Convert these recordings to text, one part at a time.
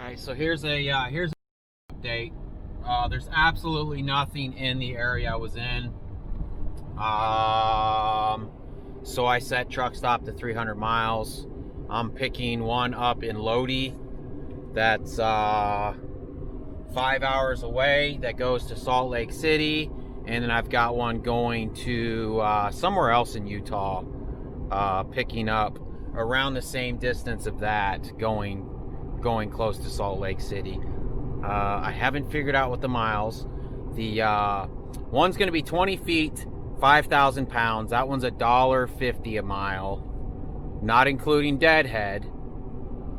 Alright, so here's an update. There's absolutely nothing in the area I was in. So I set truck stop to 300 miles. I'm picking one up in Lodi that's 5 hours away that goes to Salt Lake City, and then I've got one going to somewhere else in Utah, picking up around the same distance of that, going close to Salt Lake City. I haven't figured out what the miles. The one's going to be 20 feet, 5,000 pounds. That one's $1.50 a mile, not including deadhead.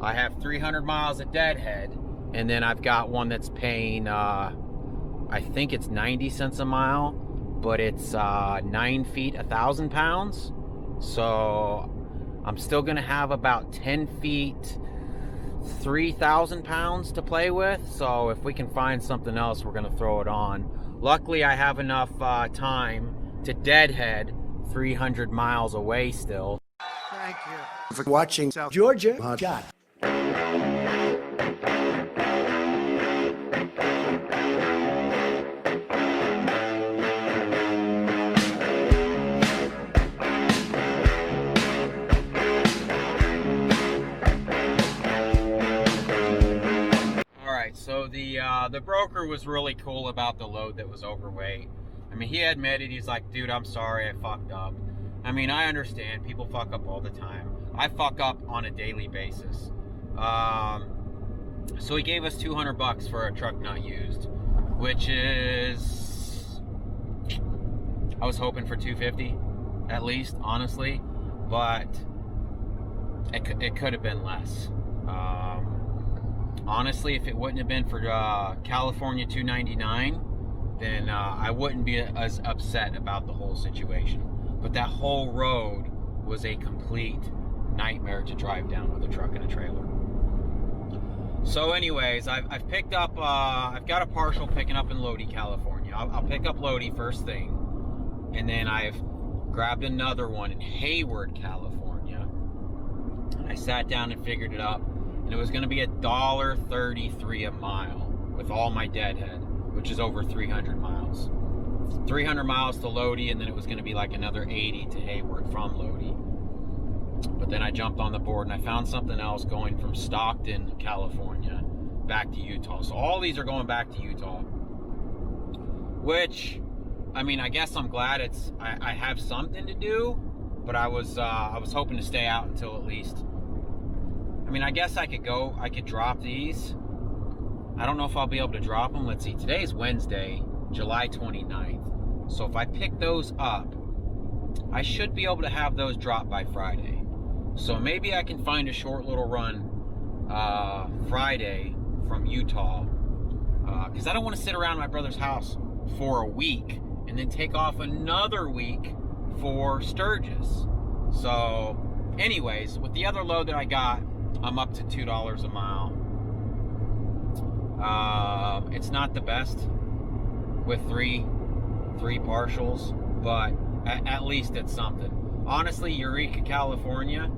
I have 300 miles at deadhead, and then I've got one that's paying I think it's 90 cents a mile, but it's 9 feet, 1,000 pounds. So I'm still gonna have about 10 feet, 3,000 pounds to play with. So if we can find something else, we're gonna throw it on. Luckily, I have enough time to deadhead 300 miles away still. Thank you for watching South Georgia Hot. So the broker was really cool about the load that was overweight. I mean, he admitted, he's like, dude, I'm sorry, I fucked up. I mean, I understand, people fuck up all the time. I fuck up on a daily basis. So he gave us 200 bucks for a truck not used, which is, I was hoping for 250 at least, honestly, but it could have been less. Honestly, if it wouldn't have been for California 299, then I wouldn't be as upset about the whole situation. But that whole road was a complete nightmare to drive down with a truck and a trailer. So anyways, I've picked up, I've got a partial picking up in Lodi, California. I'll pick up Lodi first thing, and then I've grabbed another one in Hayward, California. And I sat down and figured it up. And it was going to be $1.33 a mile with all my deadhead, which is over 300 miles. 300 miles to Lodi, and then it was going to be like another 80 to Hayward from Lodi. But then I jumped on the board and I found something else going from Stockton, California, back to Utah. So all these are going back to Utah. Which, I mean, I guess I'm glad I have something to do, but I was hoping to stay out until at least. I mean, I guess I could drop these. I don't know if I'll be able to drop them. Let's see, today's Wednesday, July 29th. So if I pick those up, I should be able to have those dropped by Friday. So maybe I can find a short little run Friday from Utah. Because I don't want to sit around my brother's house for a week and then take off another week for Sturgis. So anyways, with the other load that I got, I'm up to $2 a mile. It's not the best with three partials, but at least it's something. Honestly, Eureka, California,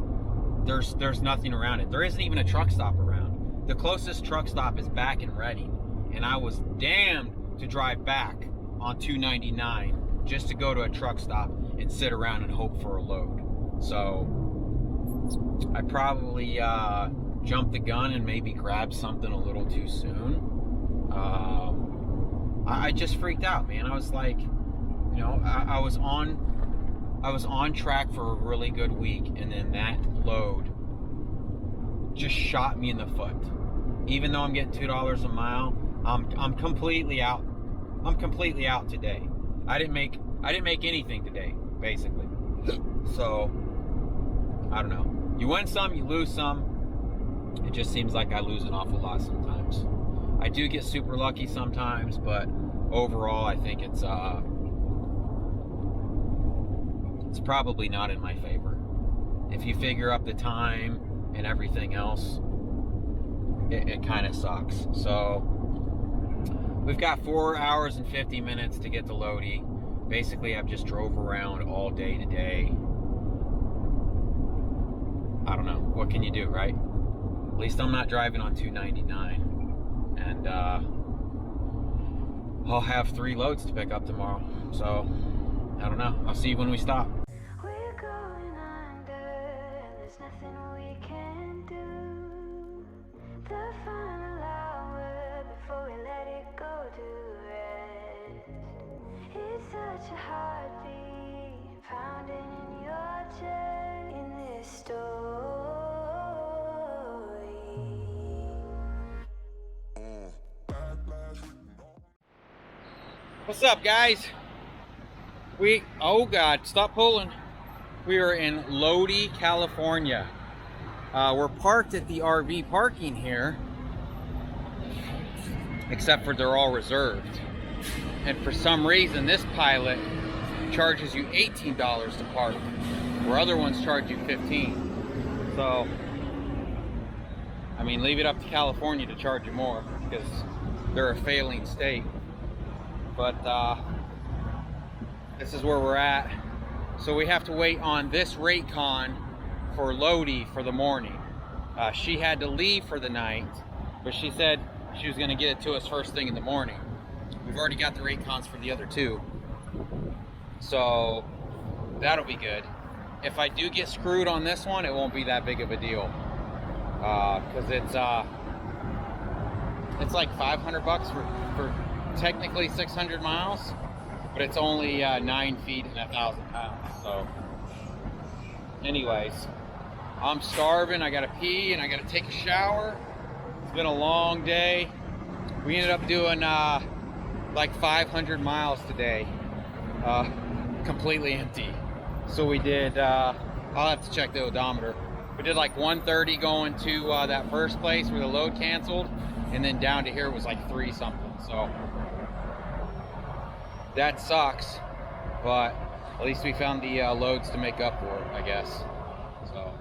there's nothing around it. There isn't even a truck stop around. The closest truck stop is back in Redding, and I was damned to drive back on 299 just to go to a truck stop and sit around and hope for a load. So I probably jumped the gun and maybe grabbed something a little too soon. I just freaked out, man. I was like, you know, I was on track for a really good week, and then that load just shot me in the foot. Even though I'm getting $2 a mile, I'm completely out. I'm completely out today. I didn't make anything today, basically. So I don't know. You win some, you lose some. It just seems like I lose an awful lot sometimes. I do get super lucky sometimes, but overall I think it's probably not in my favor. If you figure up the time and everything else, it kind of sucks. So we've got 4 hours and 50 minutes to get to Lodi. Basically, I've just drove around all day today. I don't know. What can you do, right? least I'm not driving on 299. And I'll have 3 loads to pick up tomorrow. So, I don't know. I'll see you when we stop. We're going under, and there's nothing we can do. The final hour before we let it go to rest. It's such a heartbeat pounding in your chest in this story. What's up, guys? Oh God, stop pulling. We are in Lodi, California. We're parked at the RV parking here, except for they're all reserved. And for some reason, this pilot charges you $18 to park, where other ones charge you $15. So, I mean, leave it up to California to charge you more, because they're a failing state. But this is where we're at. So we have to wait on this Raycon for Lodi for the morning. She had to leave for the night, but she said she was gonna get it to us first thing in the morning. We've already got the Raycons for the other 2. So that'll be good. If I do get screwed on this one, it won't be that big of a deal. Cause it's like 500 bucks for technically 600 miles, but it's only 9 feet and 1,000 pounds. So anyways, I'm starving. I gotta pee and I gotta take a shower. It's been a long day. We ended up doing like 500 miles today, completely empty. So we did, I'll have to check the odometer. We did like 130 going to that first place where the load canceled, and then down to here was like 3 something. So that sucks, but at least we found the loads to make up for it, I guess. So, all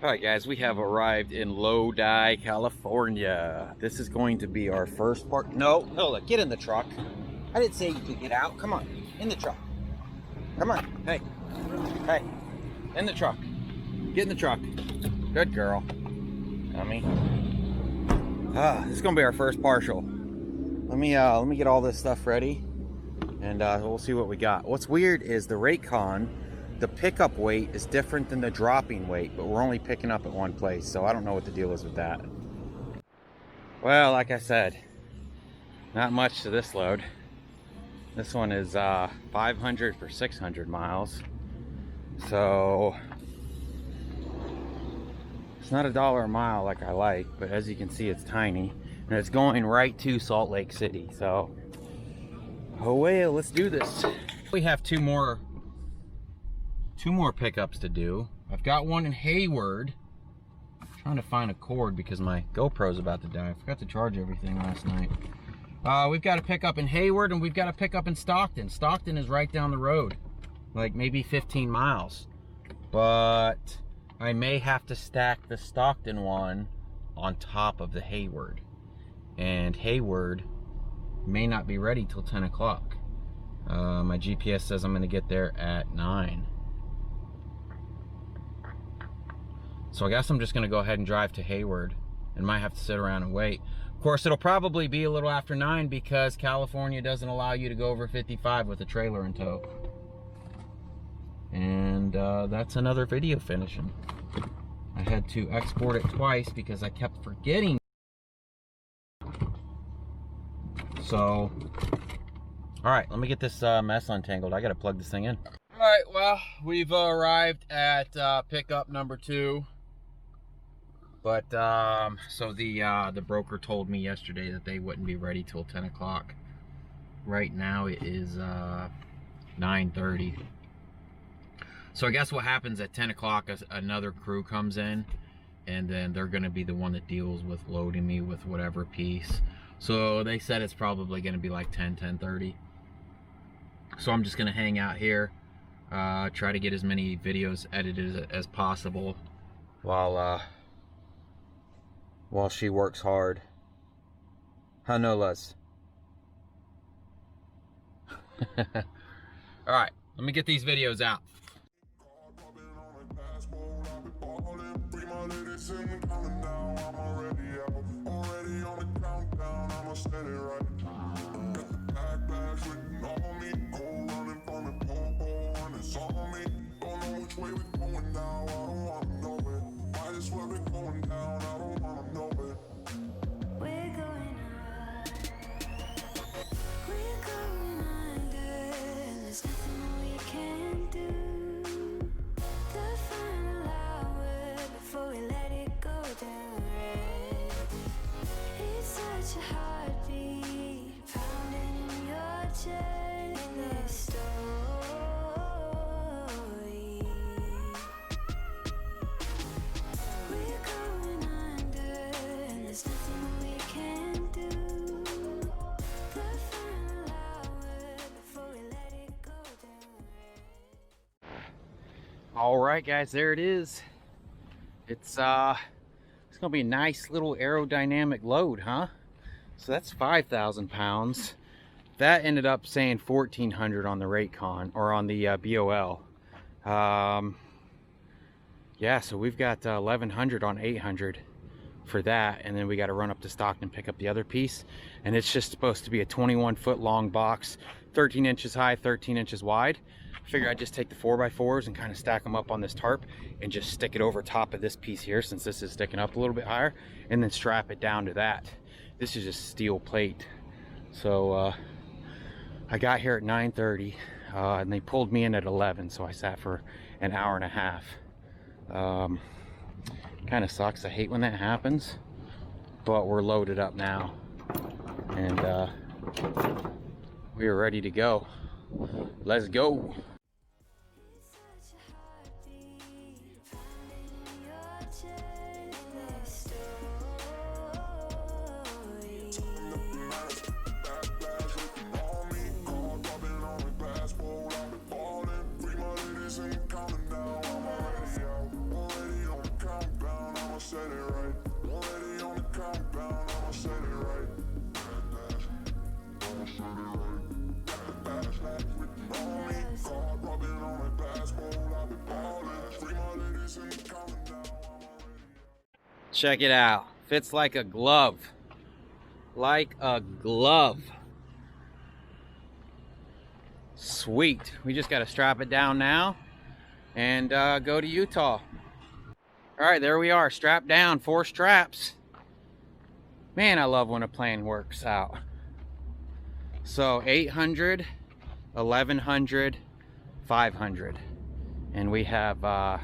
right, guys, we have arrived in Lodi, California. This is going to be our first part. No, hold it. Get in the truck. I didn't say you could get out. Come on, in the truck. Come on. Hey, hey, in the truck. Get in the truck. Good girl. Dummy. This is gonna be our first partial. Let me get all this stuff ready, and we'll see what we got. What's weird is the Raycon, the pickup weight is different than the dropping weight, but we're only picking up at one place, so I don't know what the deal is with that. Well, like I said, not much to this load. This one is 500 for 600 miles, so it's not $1 a mile like I like, but as you can see, it's tiny, and it's going right to Salt Lake City. So, oh well, let's do this. We have two more pickups to do. I've got one in Hayward. I'm trying to find a cord because my GoPro's about to die. I forgot to charge everything last night. We've got a pickup in Hayward, and we've got a pickup in Stockton. Stockton is right down the road, like maybe 15 miles. But I may have to stack the Stockton one on top of the Hayward. And Hayward may not be ready till 10 o'clock. My GPS says I'm gonna get there at 9. So I guess I'm just gonna go ahead and drive to Hayward and might have to sit around and wait. Of course, it'll probably be a little after 9 because California doesn't allow you to go over 55 with a trailer in tow. And that's another video finishing. I had to export it twice because I kept forgetting. So, all right, let me get this mess untangled. I gotta plug this thing in. All right, well, we've arrived at pickup number 2. But, so the broker told me yesterday that they wouldn't be ready till 10 o'clock. Right now it is 9:30. So I guess what happens at 10 o'clock is another crew comes in, and then they're gonna be the one that deals with loading me with whatever piece. So they said it's probably gonna be like 10:30. So I'm just gonna hang out here, try to get as many videos edited as possible while she works hard. Huh, Nolas? All right, let me get these videos out. said it right. Got the backpack written on me, cold running from the pole, and it's on me. Don't know which way we're going now, I don't wanna know it. Might as well be going down, I don't wanna know it. We're going up, we're going under, and there's nothing we can do. The final hour before we let it go down red. It's such a heartbeat pounding in your chest. This story. We're going under, and there's nothing we can do. The final hour before we let it go down red. All right, guys, there it is. It's gonna be a nice little aerodynamic load, huh? So that's 5,000 pounds. That ended up saying 1,400 on the Raycon, or on the BOL. Yeah, so we've got 1,100 on 800 for that, and then we got to run up to Stockton and pick up the other piece. And it's just supposed to be a 21-foot long box, 13 inches high, 13 inches wide. I figure I'd just take the 4x4s and kind of stack them up on this tarp and just stick it over top of this piece here, since this is sticking up a little bit higher, and then strap it down to that. This is just steel plate. So I got here at 9:30 and they pulled me in at 11, so I sat for an hour and a half. Kind of sucks. I hate when that happens, but we're loaded up now, and we are ready to go. Let's go. It's such a heartbeat pounding in your chest. This story. Backpack written on me, car dropping on the glass bowl, I've been falling. 3 more ladies ain't counting now, I'm already out. Already on the countdown, I'ma set it right. Already on the countdown, I'ma set it right. I'ma set it right. Got the backpack written on me, car dropping on the glass bowl, I've been falling. 3 more ladies ain't counting now, I'm already out. Check it out. Fits like a glove. Like a glove. Sweet. We just got to strap it down now and go to Utah. All right, there we are. Strapped down. 4 straps. Man, I love when a plan works out. So 800, 1100, 500. And we have I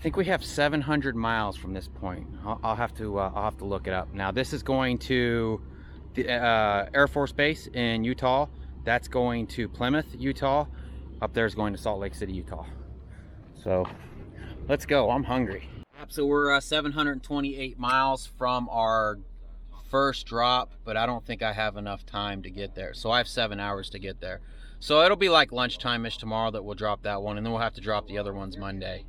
think we have 700 miles from this point. I'll have to look it up. Now this is going to the Air Force Base in Utah. That's going to Plymouth, Utah. Up there is going to Salt Lake City, Utah. So let's go. I'm hungry. So we're 728 miles from our first drop, but I don't think I have enough time to get there. So I have 7 hours to get there. So it'll be like lunchtime-ish tomorrow that we'll drop that one, and then we'll have to drop the other ones Monday.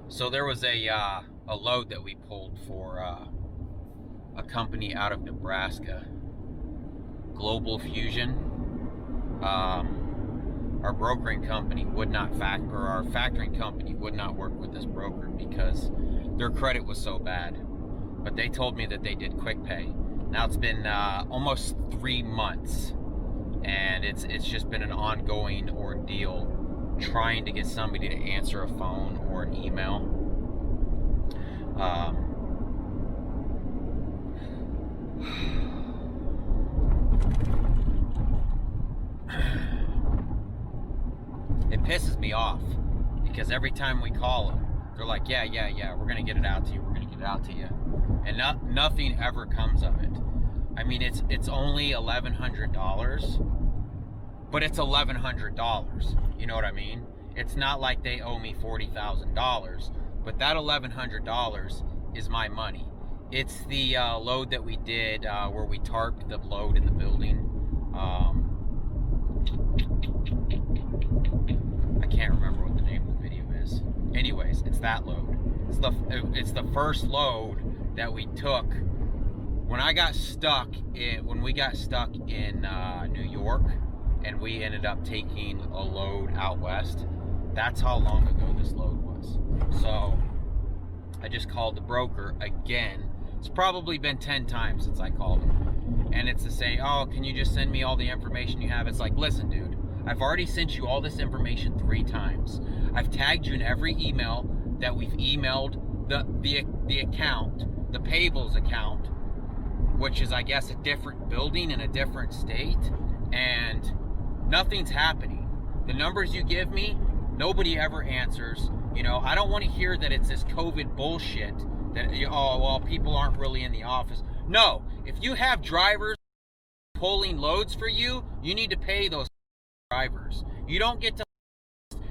So there was a load that we pulled for a company out of Nebraska, Global Fusion. Our brokering company would not our factoring company would not work with this broker because their credit was so bad. But they told me that they did quick pay. Now it's been almost 3 months, and it's just been an ongoing ordeal trying to get somebody to answer a phone or an email. It pisses me off because every time we call them, they're like, yeah, we're gonna get it out to you, and nothing ever comes of it. I mean, it's only $1,100, but it's $1,100. You know what I mean? It's not like they owe me $40,000, but that $1,100 is my money. It's the load that we did where we tarped the load in the building. I can't remember what the name of the video is. Anyways, it's that load. It's the first load that we took when we got stuck in New York, and we ended up taking a load out west. That's how long ago this load was. So I just called the broker again It's probably been 10 times since I called them. And it's to say, oh, can you just send me all the information you have? It's like, listen, dude, I've already sent you all this information 3 times. I've tagged you in every email that we've emailed the account, the payables account, which is, I guess, a different building in a different state, and nothing's happening. The numbers you give me, nobody ever answers. You know, I don't want to hear that it's this COVID bullshit that, oh, well, people aren't really in the office. No, if you have drivers pulling loads for you, you need to pay those drivers. You don't get to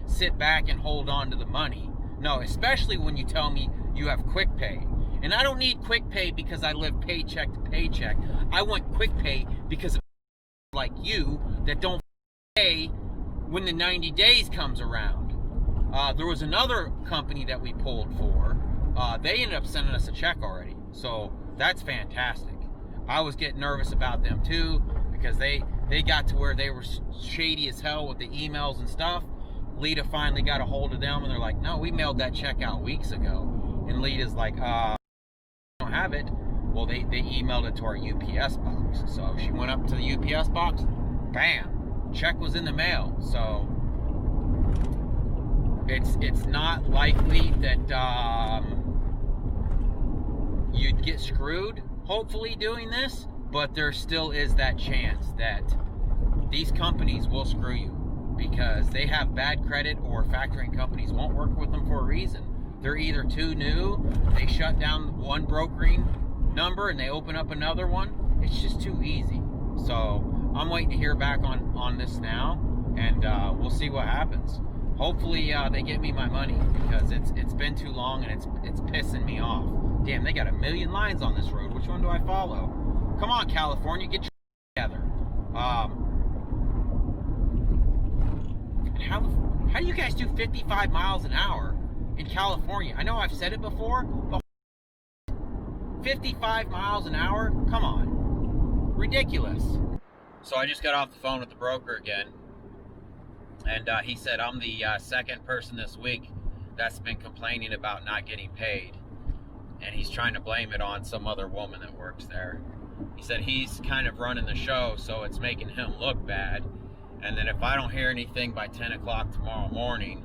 sit back and hold on to the money. No, especially when you tell me you have quick pay. And I don't need quick pay because I live paycheck to paycheck. I want quick pay because of like you that don't pay when the 90 days comes around. There was another company that we pulled for. They ended up sending us a check already. So that's fantastic. I was getting nervous about them too because they got to where they were shady as hell with the emails and stuff. Lita finally got a hold of them and they're like, no, we mailed that check out weeks ago. And Lita's like, don't have it. Well, they emailed it to our UPS box. So she went up to the UPS box, bam, check was in the mail. So it's not likely that you'd get screwed, hopefully, doing this, but there still is that chance that these companies will screw you because they have bad credit, or factoring companies won't work with them for a reason. They're either too new, they shut down one brokering number and they open up another one. It's just too easy. So I'm waiting to hear back on this now, and we'll see what happens. Hopefully they get me my money because it's been too long and it's pissing me off. Damn, they got 1 million lines on this road. Which one do I follow? Come on, California, get your together. How do you guys do 55 miles an hour in California? I know I've said it before, but 55 miles an hour? Come on. Ridiculous. So I just got off the phone with the broker again, and he said I'm the second person this week that's been complaining about not getting paid, and he's trying to blame it on some other woman that works there. He said he's kind of running the show, so it's making him look bad, and that if I don't hear anything by 10 o'clock tomorrow morning,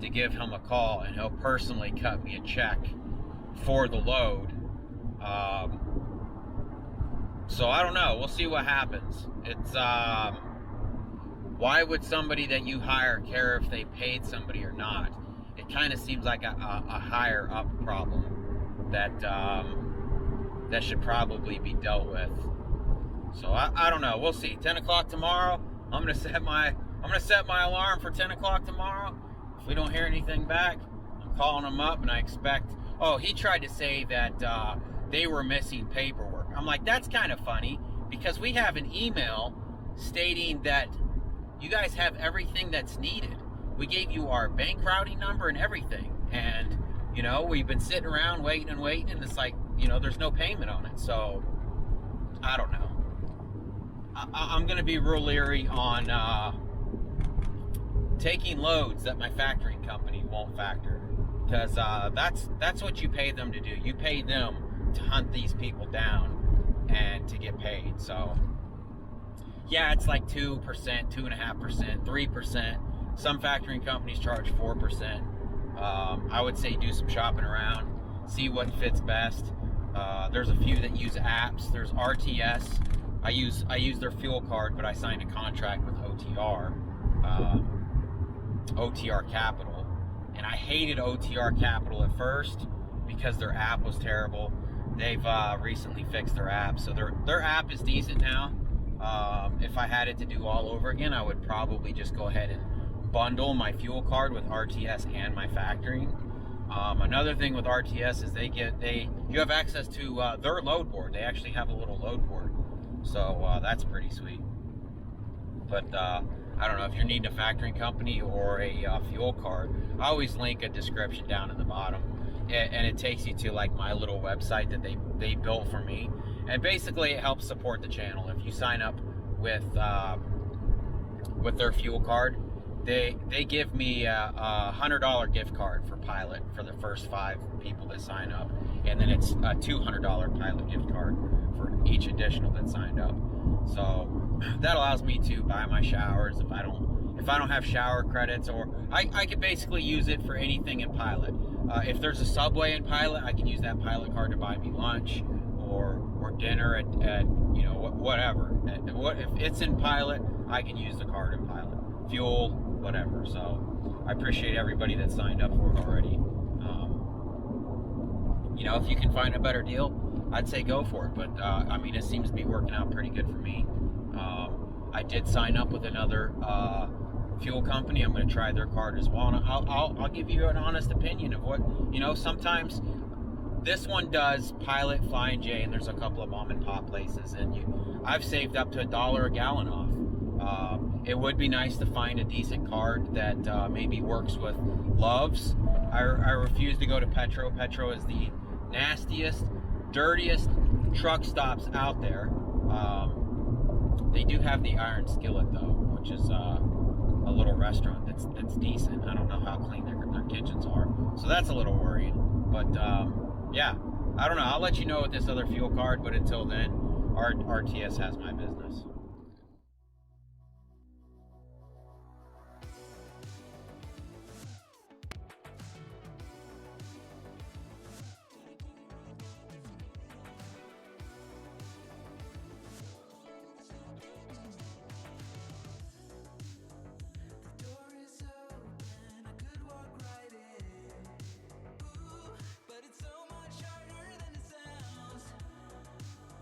to give him a call and he'll personally cut me a check for the load. So I don't know. We'll see what happens. It's why would somebody that you hire care if they paid somebody or not? It kind of seems like a higher up problem that that should probably be dealt with. So I don't know. We'll see. 10 o'clock tomorrow. I'm gonna set my alarm for 10 o'clock tomorrow. If we don't hear anything back, I'm calling him up, and I expect. Oh, he tried to say that they were missing paperwork. I'm like, that's kind of funny because we have an email stating that you guys have everything that's needed. We gave you our bank routing number and everything, and you know, we've been sitting around waiting, and it's like, you know, there's no payment on it. So I don't know. I'm gonna be real leery on taking loads that my factoring company won't factor, because that's what you pay them to do. You pay them to hunt these people down and to get paid. So yeah, it's like 2%, 2.5%, 3%. Some factoring companies charge 4%. I would say do some shopping around, see what fits best. There's a few that use apps. There's RTS. I use their fuel card, but I signed a contract with OTR Capital, and I hated OTR Capital at first because their app was terrible. They've recently fixed their app, so their app is decent now. If I had it to do all over again, I would probably just go ahead and bundle my fuel card with RTS and my factoring. Another thing with RTS is you have access to their load board. They actually have a little load board, so that's pretty sweet. But I don't know if you're needing a factoring company or a fuel card. I always link a description down at the bottom, and it takes you to like my little website that they built for me, and basically it helps support the channel. If you sign up with their fuel card, they give me a $100 gift card for Pilot for the first 5 people that sign up, and then it's a $200 Pilot gift card for each additional that signed up. So that allows me to buy my showers if I don't have shower credits, or I could basically use it for anything in Pilot. If there's a Subway in Pilot, I can use that Pilot card to buy me lunch or dinner at you know, whatever. If it's in Pilot, I can use the card in Pilot. Fuel, whatever. So I appreciate everybody that signed up for it already. You know, if you can find a better deal, I'd say go for it. But I mean, it seems to be working out pretty good for me. I did sign up with another fuel company. I'm going to try their card as well, and I'll give you an honest opinion of what, you know. Sometimes this one does Pilot, Flying J, and there's a couple of mom and pop places, and I've saved up to $1 a gallon off. It would be nice to find a decent card that maybe works with Love's. I refuse to go to Petro. Petro is the nastiest, dirtiest truck stops out there. They do have the Iron Skillet though, which is a little restaurant that's decent. I don't know how clean their kitchens are, so that's a little worrying. But yeah, I don't know. I'll let you know with this other fuel card, but until then, RTS has my business.